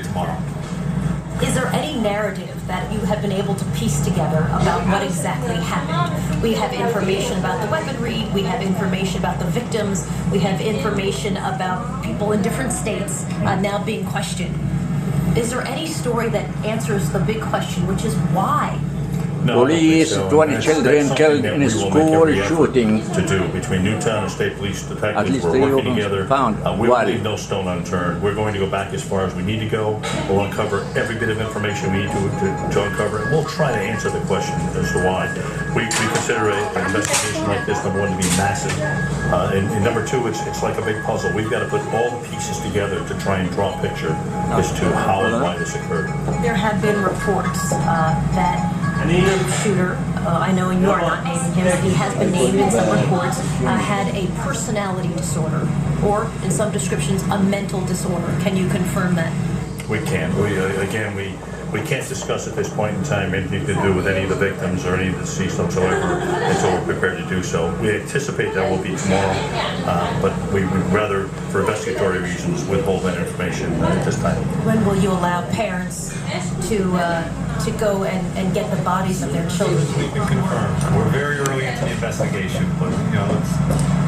it tomorrow. Is there any narrative that you have been able to piece together about what exactly happened? We have information about the weaponry, we have information about the victims, we have information about people in different states now being questioned. Is there any story that answers the big question, which is why? No, police, 20 children killed in a school shooting. To do between Newtown and State Police detectives, At least we're working together. We will one. leave no stone unturned. We're going to go back as far as we need to go. We'll uncover every bit of information we need to uncover, and we'll try to answer the question as to why. We consider an investigation like this, number one, to be massive, and number two, it's like a big puzzle. We've got to put all the pieces together to try and draw a picture as to how and why this occurred. There have been reports that the shooter, I know you are not naming him, but he has been named in some reports, had a personality disorder, or in some descriptions, a mental disorder. Can you confirm that? We can't. We can't discuss at this point in time anything to do with any of the victims or any of the deceased whatsoever until we're prepared to do so. We anticipate that will be tomorrow, but we would rather, for investigatory reasons, withhold that information at this time. When will you allow parents to go and get the bodies of their children? We can confirm. We're very early into the investigation, but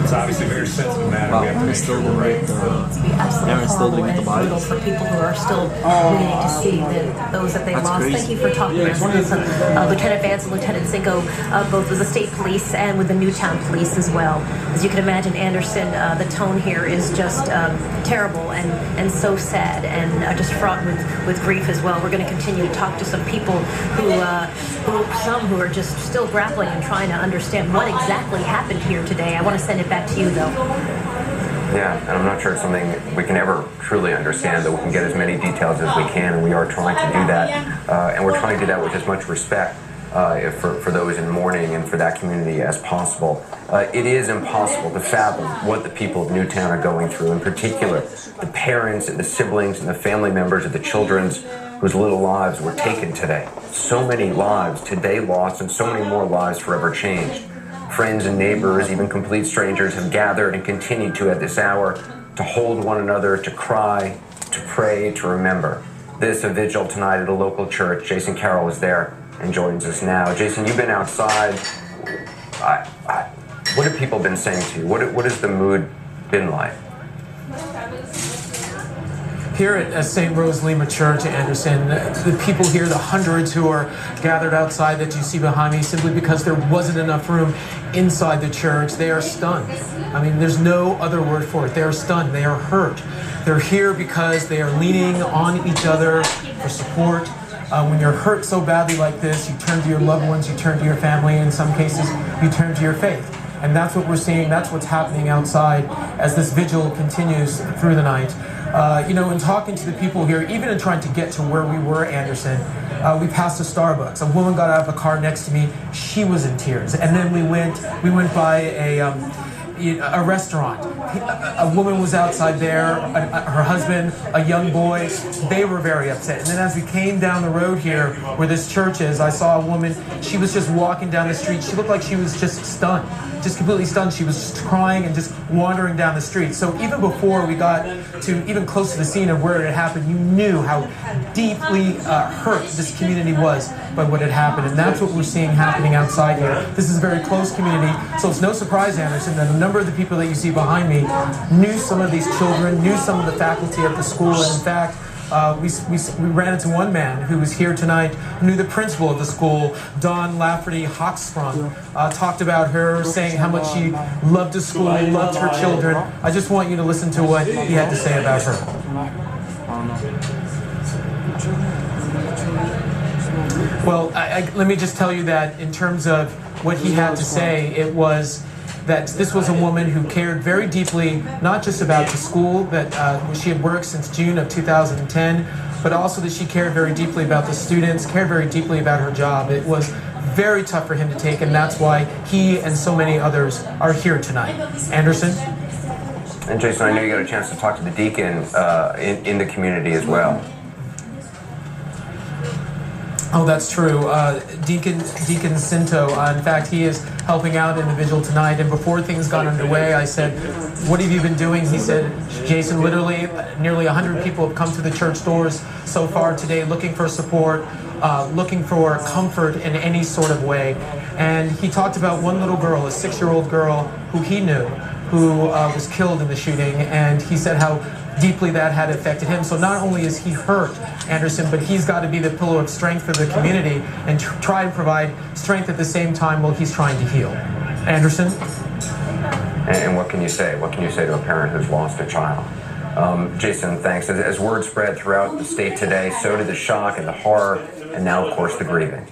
it's obviously a very sensitive matter. We have to make sure we're right. Parents still didn't get the bodies. For people who are still waiting to see those that they lost. Crazy. Thank you for talking to us. Lieutenant Vance and Lieutenant Cinco, both with the state police and with the Newtown police as well. As you can imagine, Anderson, the tone here is just terrible and so sad and just fraught with grief as well. We're going to continue to talk to some people who are just still grappling and trying to understand what exactly happened here today. I want to send it back to you, though. Yeah, and I'm not sure it's something we can ever truly understand, that we can get as many details as we can, and we are trying to do that. And we're trying to do that with as much respect for those in mourning and for that community as possible. It is impossible to fathom what the people of Newtown are going through, in particular the parents and the siblings and the family members of the children whose little lives were taken today. So many lives today lost, and so many more lives forever changed. Friends and neighbors, even complete strangers, have gathered and continue to at this hour to hold one another, to cry, to pray, to remember. This, a vigil tonight at a local church. Jason Carroll is there and joins us now. Jason, you've been outside. What have people been saying to you? What has the mood been like? Here at St. Rose Lima Church, Anderson, the people here, the hundreds who are gathered outside that you see behind me, simply because there wasn't enough room inside the church, they are stunned. I mean, there's no other word for it. They are stunned. They are hurt. They're here because they are leaning on each other for support. When you're hurt so badly like this, you turn to your loved ones, you turn to your family, in some cases, you turn to your faith. And that's what we're seeing, that's what's happening outside as this vigil continues through the night. In talking to the people here, even in trying to get to where we were, Anderson, we passed a Starbucks. A woman got out of the car next to me. She was in tears. And then we went by a restaurant. A woman was outside there, her husband, a young boy. They were very upset. And then as we came down the road here where this church is, I saw a woman. She was just walking down the street. She looked like she was just stunned, just completely stunned. She was just crying and just wandering down the street. So even before we got to even close to the scene of where it had happened, you knew how deeply hurt this community was by what had happened. And that's what we're seeing happening outside here. This is a very close community. So it's no surprise, Anderson, that a number of the people that you see behind me knew some of these children, knew some of the faculty at the school, and in fact, we ran into one man who was here tonight, who knew the principal of the school, Dawn Lafferty Hawksprung, talked about her, saying how much she loved the school, loved her children. I just want you to listen to what he had to say about her. Well, let me just tell you that in terms of what he had to say, it was that this was a woman who cared very deeply, not just about the school that she had worked since June of 2010, but also that she cared very deeply about the students, cared very deeply about her job. It was very tough for him to take, and that's why he and so many others are here tonight. Anderson? And Jason, I know you got a chance to talk to the deacon in the community as well. Oh, that's true. Deacon Cinto, in fact, he is helping out in the vigil tonight. And before things got underway, I said, "What have you been doing?" He said, "Jason, literally nearly 100 people have come to the church doors so far today looking for support, looking for comfort in any sort of way." And he talked about one little girl, a 6-year-old girl who he knew, who was killed in the shooting. And he said how deeply that had affected him. So not only is he hurt, Anderson, but he's got to be the pillar of strength for the community and try to provide strength at the same time while he's trying to heal. Anderson? And what can you say? What can you say to a parent who's lost a child? Jason, thanks. As word spread throughout the state today, so did the shock and the horror, and now, of course, the grieving.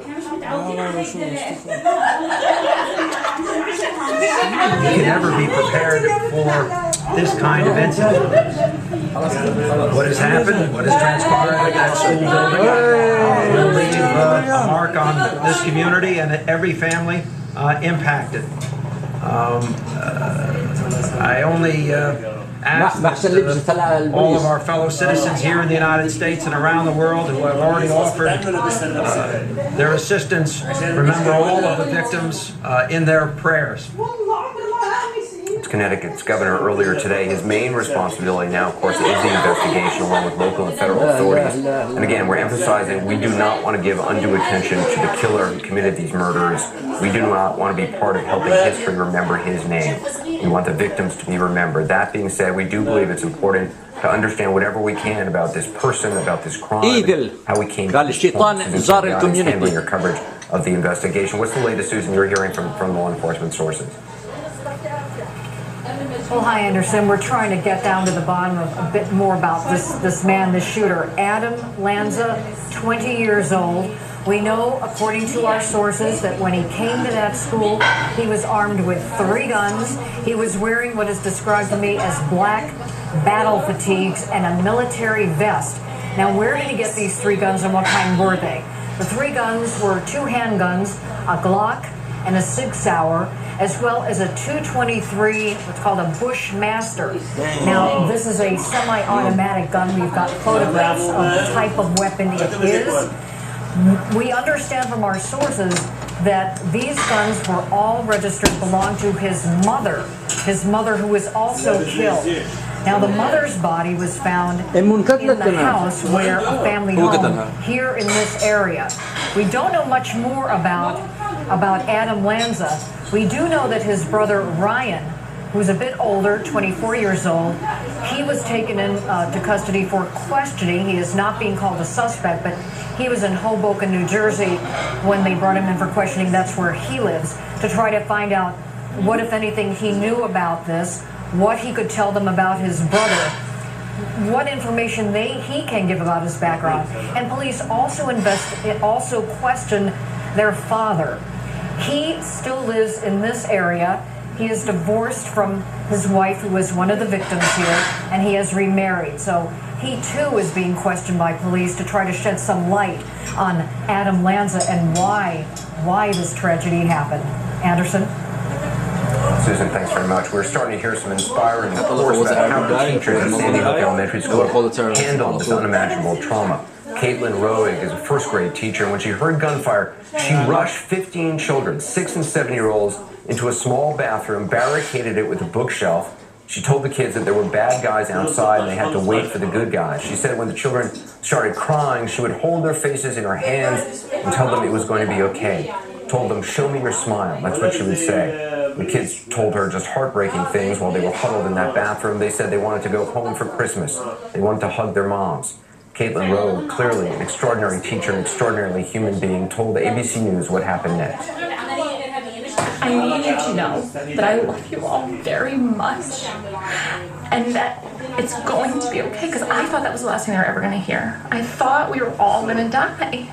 You can never be prepared for this kind of incident. What has happened, what has transpired at that school building will leave a mark on this community and every family impacted. I only ask that all of our fellow citizens here in the United States and around the world who have already offered their assistance remember all of the victims in their prayers. It's Connecticut's governor earlier today. His main responsibility now, of course, is the investigation along with local and federal authorities. And again, we're emphasizing we do not want to give undue attention to the killer who committed these murders. We do not want to be part of helping history remember his name. We want the victims to be remembered. That being said, we do believe it's important to understand whatever we can about this person, about this crime, how we came to this point. Susan, handling your coverage of the investigation. What's the latest, Susan, you're hearing from law enforcement sources? Well, hi, Anderson. We're trying to get down to the bottom of a bit more about this man, this shooter. Adam Lanza, 20 years old. We know, according to our sources, that when he came to that school, he was armed with 3 guns. He was wearing what is described to me as black battle fatigues and a military vest. Now, where did he get these 3 guns and what kind were they? The 3 guns were 2 handguns, a Glock, and a Sig Sauer, as well as a .223, what's called a Bushmaster. Now, this is a semi-automatic gun. We've got photographs of the type of weapon it is. We understand from our sources that these guns were all registered belong to his mother who was also killed. Now, the mother's body was found in the house where a family home here in this area. We don't know much more about Adam Lanza. We do know that his brother Ryan, who's a bit older, 24 years old, he was taken into custody for questioning. He is not being called a suspect, but he was in Hoboken, New Jersey when they brought him in for questioning. That's where he lives, to try to find out what, if anything, he knew about this, what he could tell them about his brother, what information he can give about his background. And police also question their father. He still lives in this area. He is divorced from his wife, who was one of the victims here, and he has remarried. So he too is being questioned by police to try to shed some light on Adam Lanza and why this tragedy happened. Anderson? Susan, thanks very much. We're starting to hear some inspiring reports about how the teachers at Sandy Hook Elementary School handled this unimaginable trauma. Caitlin Roig is a first-grade teacher, and when she heard gunfire, she rushed 15 children, 6 and 7-year-olds, into a small bathroom, barricaded it with a bookshelf. She told the kids that there were bad guys outside and they had to wait for the good guys. She said when the children started crying, she would hold their faces in her hands and tell them it was going to be okay. Told them, "Show me your smile." That's what she would say. The kids told her just heartbreaking things while they were huddled in that bathroom. They said they wanted to go home for Christmas. They wanted to hug their moms. Caitlin Rowe, clearly an extraordinary teacher, an extraordinarily human being, told ABC News what happened next. I need you to know that I love you all very much and that it's going to be okay, because I thought that was the last thing they were ever going to hear. I thought we were all going to die.